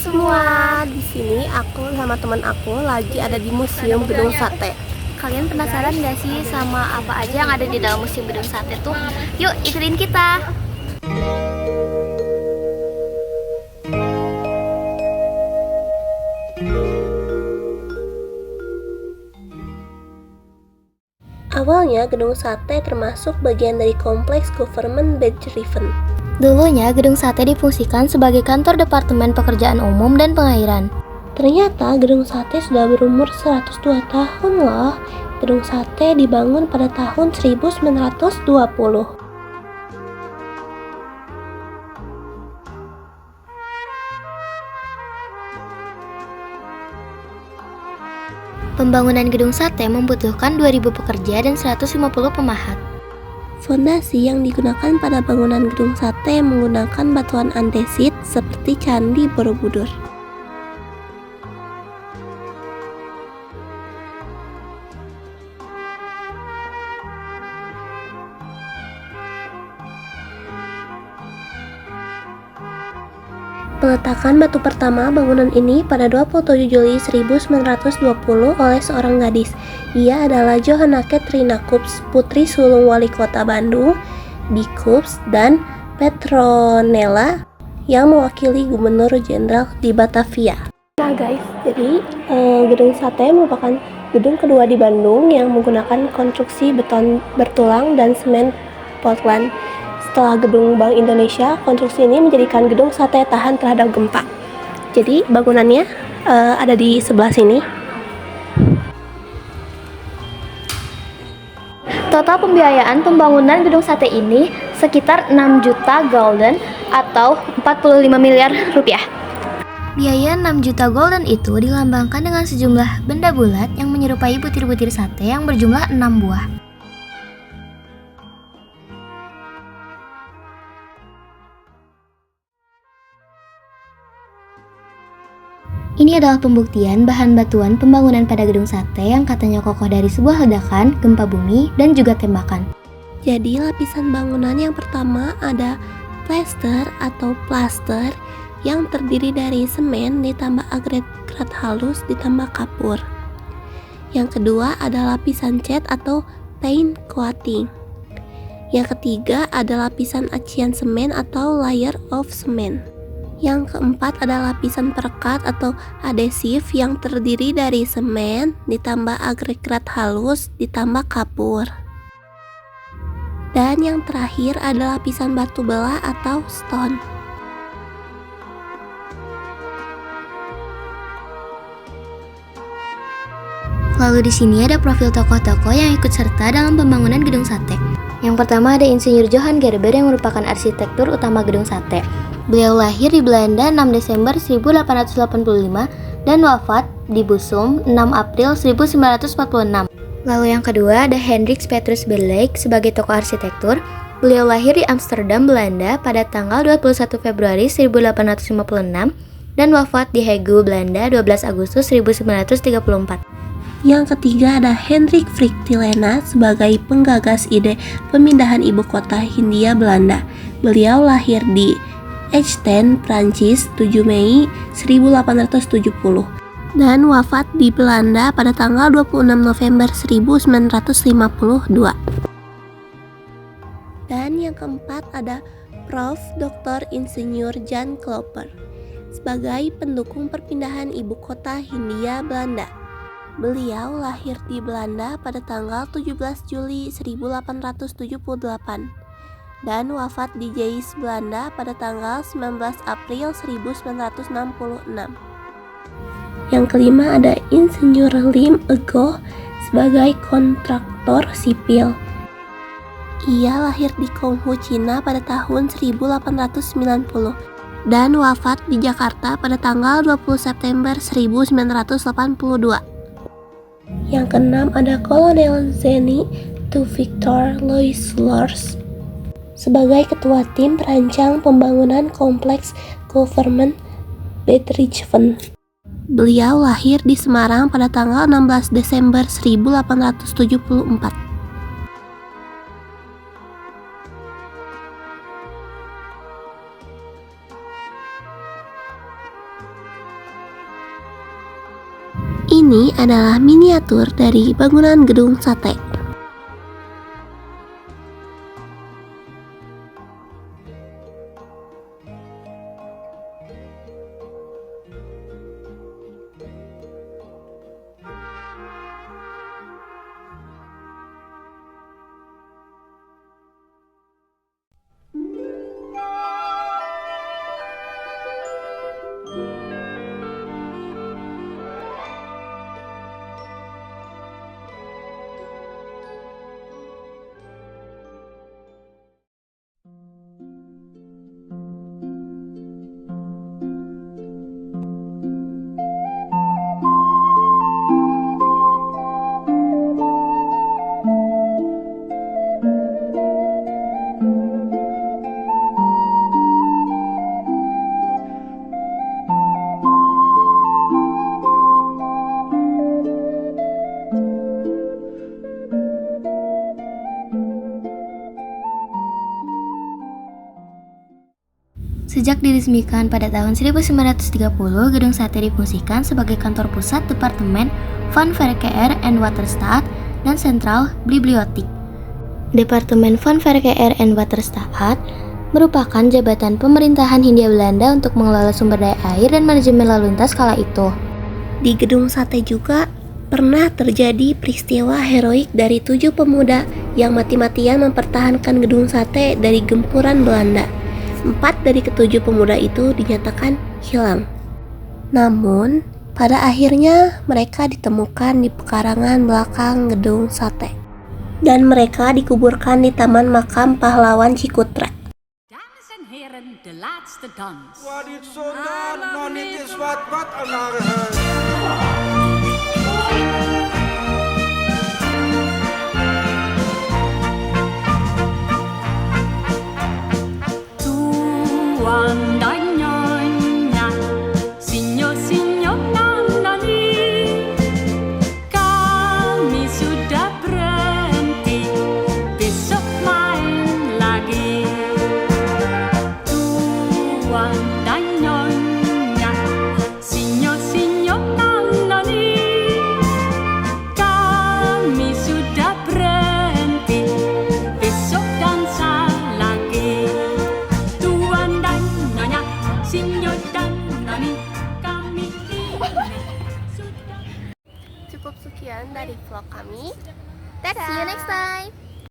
semua, di sini aku sama teman aku lagi ada di Museum Gedung Sate. Kalian penasaran gak sih sama apa aja yang ada di dalam Museum Gedung Sate tuh? Yuk ikutin kita. Awalnya Gedung Sate termasuk bagian dari kompleks Government Bedrijven. Dulunya Gedung Sate difungsikan sebagai kantor Departemen Pekerjaan Umum dan Pengairan. Ternyata Gedung Sate sudah berumur 102 tahun loh. Gedung Sate dibangun pada tahun 1920. Pembangunan Gedung Sate membutuhkan 2.000 pekerja dan 150 pemahat. Fondasi yang digunakan pada bangunan Gedung Sate menggunakan batuan andesit seperti Candi Borobudur. Peletakan batu pertama bangunan ini pada 27 Juli 1920 oleh seorang gadis. Ia adalah Johanna Catherina Coops, putri sulung wali kota Bandung, B. Coops, dan Petronella yang mewakili gubernur jenderal di Batavia. Nah guys, jadi Gedung Sate merupakan gedung kedua di Bandung yang menggunakan konstruksi beton bertulang dan semen Portland. Setelah gedung Bank Indonesia, konstruksi ini menjadikan Gedung Sate tahan terhadap gempa. Jadi bangunannya ada di sebelah sini. Total pembiayaan pembangunan Gedung Sate ini sekitar 6 juta gulden atau 45 miliar rupiah. Biaya 6 juta gulden itu dilambangkan dengan sejumlah benda bulat yang menyerupai butir-butir sate yang berjumlah 6 buah. Ini adalah pembuktian bahan batuan pembangunan pada Gedung Sate yang katanya kokoh dari sebuah ledakan, gempa bumi, dan juga tembakan. Jadi lapisan bangunan yang pertama ada plaster atau plaster yang terdiri dari semen ditambah agregat halus ditambah kapur. Yang kedua ada lapisan cat atau paint coating. Yang ketiga ada lapisan acian semen atau layer of cement. Yang keempat ada lapisan perekat atau adesif yang terdiri dari semen ditambah agregat halus ditambah kapur. Dan yang terakhir ada lapisan batu belah atau stone. Lalu di sini ada profil tokoh-tokoh yang ikut serta dalam pembangunan Gedung Sate. Yang pertama ada Insinyur Johan Gerber yang merupakan arsitektur utama Gedung Sate. Beliau lahir di Belanda 6 Desember 1885 dan wafat di Bussum 6 April 1946. Lalu yang kedua ada Hendrik Petrus Berleik sebagai tokoh arsitektur. Beliau lahir di Amsterdam, Belanda pada tanggal 21 Februari 1856 dan wafat di Hague, Belanda 12 Agustus 1934. Yang ketiga ada Hendrik Frictilena sebagai penggagas ide pemindahan ibu kota Hindia Belanda. Beliau lahir di Echten, Prancis 7 Mei 1870 dan wafat di Belanda pada tanggal 26 November 1952. Dan yang keempat ada Prof. Dr. Insinyur Jan Klopper sebagai pendukung perpindahan ibu kota Hindia Belanda. Beliau lahir di Belanda pada tanggal 17 Juli 1878 dan wafat di Zeist, Belanda pada tanggal 19 April 1966. Yang kelima ada Insinyur Lim Ego sebagai kontraktor sipil. Ia lahir di Konghu, Cina pada tahun 1890 dan wafat di Jakarta pada tanggal 20 September 1982. Yang keenam ada Kolonel Zeni to Victor Louis Lors sebagai ketua tim perancang pembangunan kompleks Government Bedrijven. Beliau lahir di Semarang pada tanggal 16 Desember 1874. ini adalah miniatur dari bangunan gedung sate. Sejak diresmikan pada tahun 1930, Gedung Sate difungsikan sebagai kantor pusat Departemen Van Verkeer en Waterstaat dan Sentral Bibliotheek. Departemen Van Verkeer en Waterstaat merupakan jabatan pemerintahan Hindia Belanda untuk mengelola sumber daya air dan manajemen lalu lintas kala itu. Di Gedung Sate juga pernah terjadi peristiwa heroik dari 7 pemuda yang mati-matian mempertahankan Gedung Sate dari gempuran Belanda. 4 dari ke-7 pemuda itu dinyatakan hilang. Namun, pada akhirnya mereka ditemukan di pekarangan belakang Gedung Sate. Dan mereka dikuburkan di Taman Makam Pahlawan Cikutra. Dames en heren, de laatste dans. Wat dit zo dan, nog niet is wat een narigheid. Tuan dan nyonya, sinyo nani, kami sudah berhenti, besok main lagi. Tuan dan nyonya, sinyo nani, kami sudah berhenti, besok dansa lagi. Tuan dan nyonya, sinyo dan nani, kami ini sudah. Cukup sekian dari vlog kami. See you next time!